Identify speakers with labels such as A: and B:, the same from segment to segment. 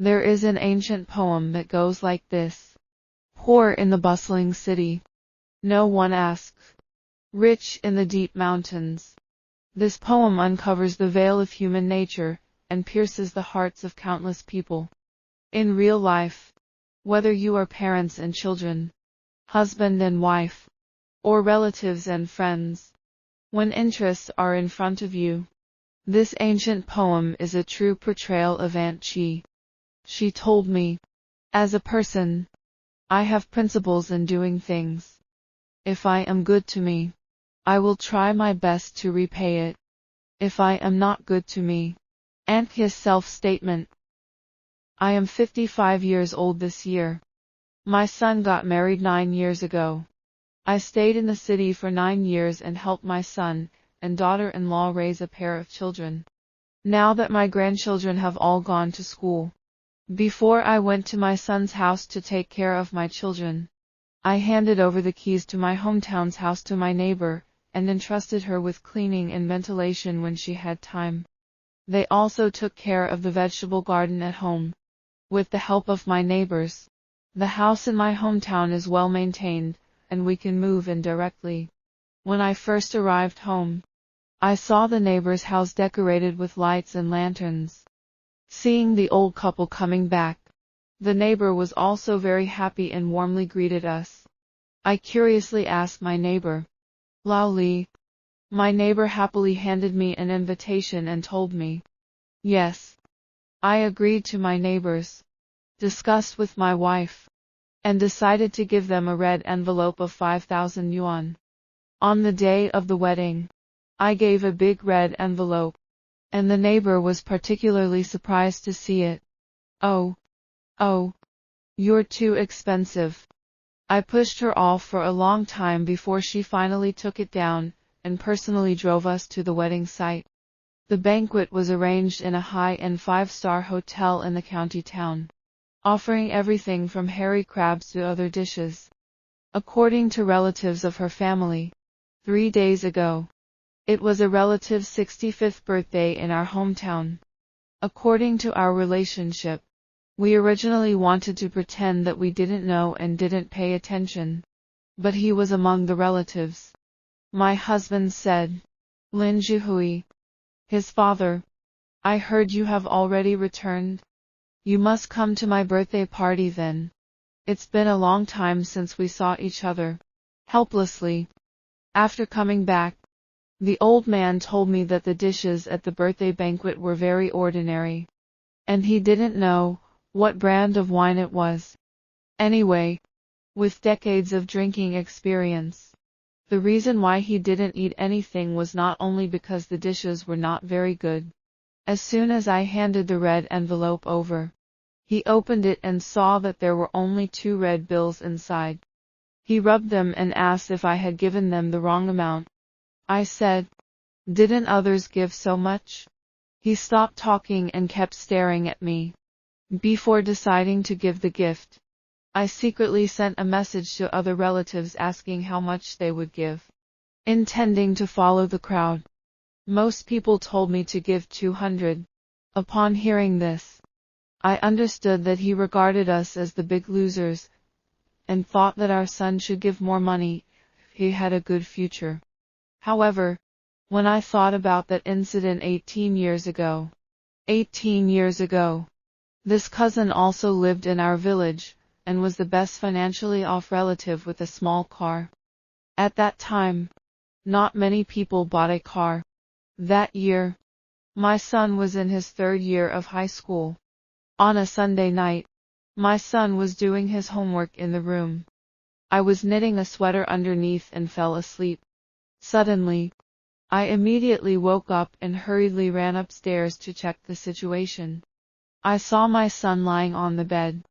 A: There is an ancient poem that goes like this. Poor in the bustling city, no one asks. Rich in the deep mountains. This poem uncovers the veil of human nature and pierces the hearts of countless people. In real life, whether you are parents and children, husband and wife, or relatives and friends, when interests are in front of you, this ancient poem is a true portrayal of Aunt Chi. She told me, as a person, I have principles in doing things. If I am good to me, I will try my best to repay it. If I am not good to me, AmITheA self-statement. I am 55 years old this year. My son got married 9 years ago. I stayed in the city for 9 years and helped my son and daughter-in-law raise a pair of children. Now that my grandchildren have all gone to school. Before I went to my son's house to take care of my children, I handed over the keys to my hometown's house to my neighbor, and entrusted her with cleaning and ventilation when she had time. They also took care of the vegetable garden at home. With the help of my neighbors, the house in my hometown is well maintained, and we can move in directly. When I first arrived home, I saw the neighbor's house decorated with lights and lanterns. Seeing the old couple coming back, the neighbor was also very happy and warmly greeted us. I curiously asked my neighbor, Lao Li. My neighbor happily handed me an invitation and told me. Yes. I agreed to my neighbors, discussed with my wife, and decided to give them a red envelope of 5,000 yuan. On the day of the wedding, I gave a big red envelope, and the neighbor was particularly surprised to see it. Oh, you're too expensive. I pushed her off for a long time before she finally took it down, and personally drove us to the wedding site. The banquet was arranged in a high-end 5-star hotel in the county town, offering everything from hairy crabs to other dishes. According to relatives of her family, 3 days ago, it was a relative's 65th birthday in our hometown. According to our relationship, we originally wanted to pretend that we didn't know and didn't pay attention, but he was among the relatives. My husband said, Lin Jihui, his father, I heard you have already returned. You must come to my birthday party then. It's been a long time since we saw each other. Helplessly. After coming back, the old man told me that the dishes at the birthday banquet were very ordinary, and he didn't know what brand of wine it was. Anyway, with decades of drinking experience, the reason why he didn't eat anything was not only because the dishes were not very good. As soon as I handed the red envelope over, he opened it and saw that there were only 2 red bills inside. He rubbed them and asked if I had given them the wrong amount. I said, didn't others give so much? He stopped talking and kept staring at me. Before deciding to give the gift, I secretly sent a message to other relatives asking how much they would give, intending to follow the crowd. Most people told me to give 200. Upon hearing this, I understood that he regarded us as the big losers, and thought that our son should give more money if he had a good future. However, when I thought about that incident 18 years ago, this cousin also lived in our village, and was the best financially off relative with a small car. At that time, not many people bought a car. That year, my son was in his 3rd year of high school. On a Sunday night, my son was doing his homework in the room. I was knitting a sweater underneath and fell asleep. Suddenly, I immediately woke up and hurriedly ran upstairs to check the situation. I saw my son lying on the bed,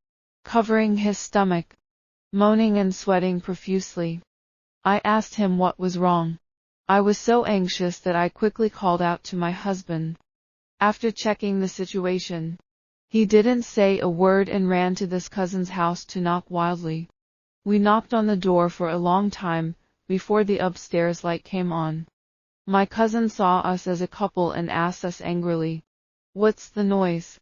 A: covering his stomach, moaning and sweating profusely. I asked him what was wrong. I was so anxious that I quickly called out to my husband. After checking the situation, he didn't say a word and ran to this cousin's house to knock wildly. We knocked on the door for a long time before the upstairs light came on. My cousin saw us as a couple and asked us angrily, "What's the noise?"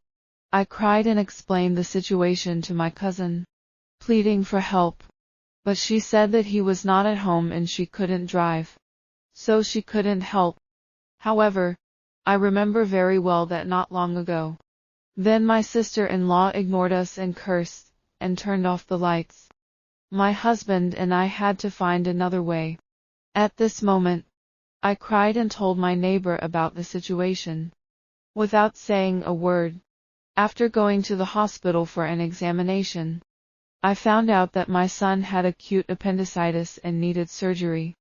A: I cried and explained the situation to my cousin, pleading for help. But she said that he was not at home and she couldn't drive, so she couldn't help. However, I remember very well that not long ago. Then my sister-in-law ignored us and cursed, and turned off the lights. My husband and I had to find another way. At this moment, I cried and told my neighbor about the situation. Without saying a word, after going to the hospital for an examination, I found out that my son had acute appendicitis and needed surgery.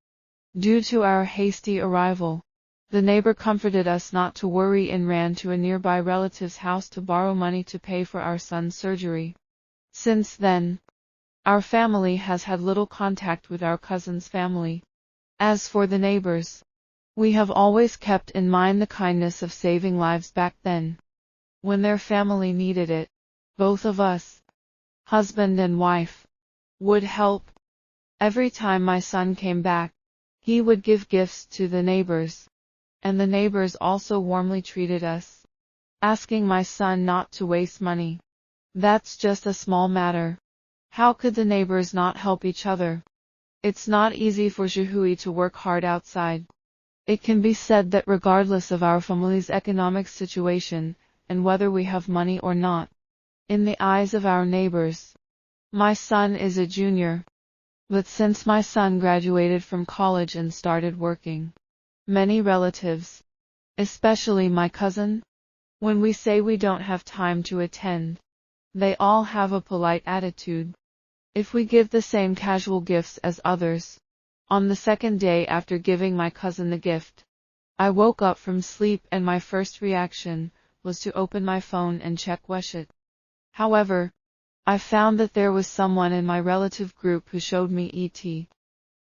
A: Due to our hasty arrival, the neighbor comforted us not to worry and ran to a nearby relative's house to borrow money to pay for our son's surgery. Since then, our family has had little contact with our cousin's family. As for the neighbors, we have always kept in mind the kindness of saving lives back then. When their family needed it, both of us, husband and wife, would help. Every time my son came back, he would give gifts to the neighbors, and the neighbors also warmly treated us, asking my son not to waste money. That's just a small matter. How could the neighbors not help each other? It's not easy for Juhui to work hard outside. It can be said that regardless of our family's economic situation, and whether we have money or not, in the eyes of our neighbors, my son is a junior. But since my son graduated from college and started working, many relatives, especially my cousin, when we say we don't have time to attend, they all have a polite attitude. If we give the same casual gifts as others, on the second day after giving my cousin the gift, I woke up from sleep and my first reaction was to open my phone and check it. However, I found that there was someone in my relative group who showed me ET.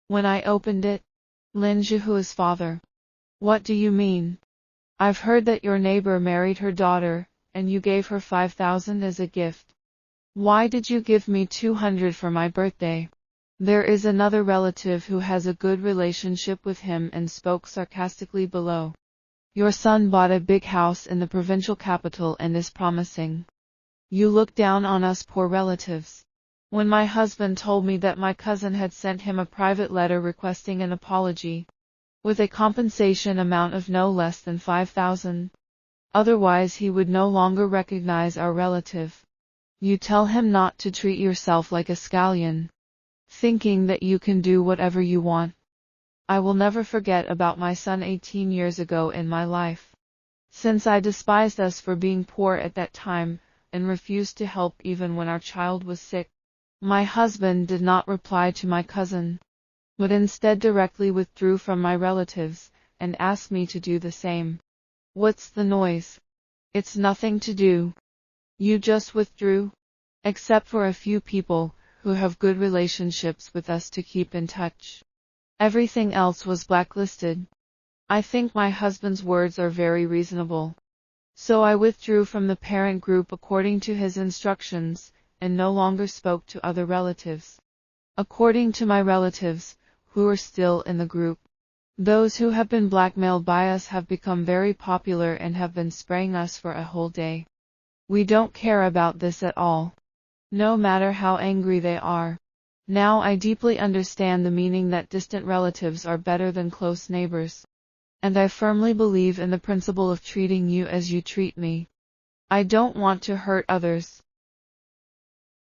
A: When I opened it, Lin Juhu's father. What do you mean? I've heard that your neighbor married her daughter, and you gave her 5,000 as a gift. Why did you give me 200 for my birthday? There is another relative who has a good relationship with him and spoke sarcastically below. Your son bought a big house in the provincial capital and is promising. You look down on us poor relatives. When my husband told me that my cousin had sent him a private letter requesting an apology, with a compensation amount of no less than 5,000. Otherwise he would no longer recognize our relative. You tell him not to treat yourself like a scallion, thinking that you can do whatever you want. I will never forget about my son 18 years ago in my life. Since I despised us for being poor at that time, and refused to help even when our child was sick, my husband did not reply to my cousin, but instead directly withdrew from my relatives, and asked me to do the same. What's the noise? It's nothing to do. You just withdrew? Except for a few people, who have good relationships with us to keep in touch. Everything else was blacklisted. I think my husband's words are very reasonable. So I withdrew from the parent group according to his instructions, and no longer spoke to other relatives. According to my relatives, who are still in the group, those who have been blackmailed by us have become very popular and have been spraying us for a whole day. We don't care about this at all, no matter how angry they are. Now I deeply understand the meaning that distant relatives are better than close neighbors. And I firmly believe in the principle of treating you as you treat me. I don't want to hurt others.